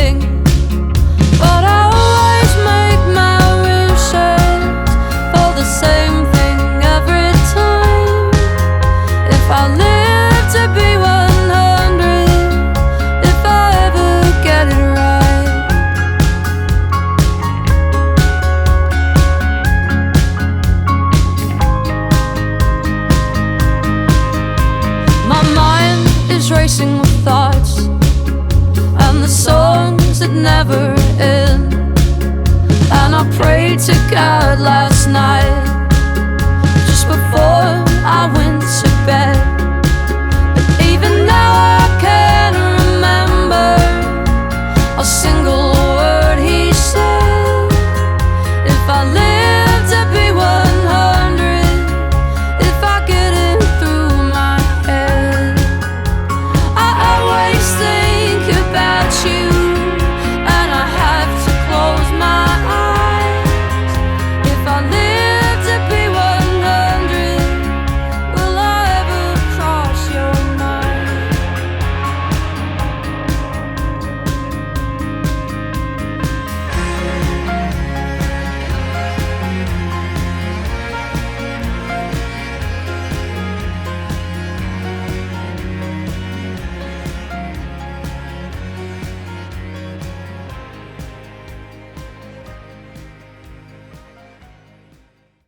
thing, but I always make my wishes for the same thing every time. If I live to be 100, if I ever get it right. My mind is racing with thoughts and the songs that never end. And I prayed to God last night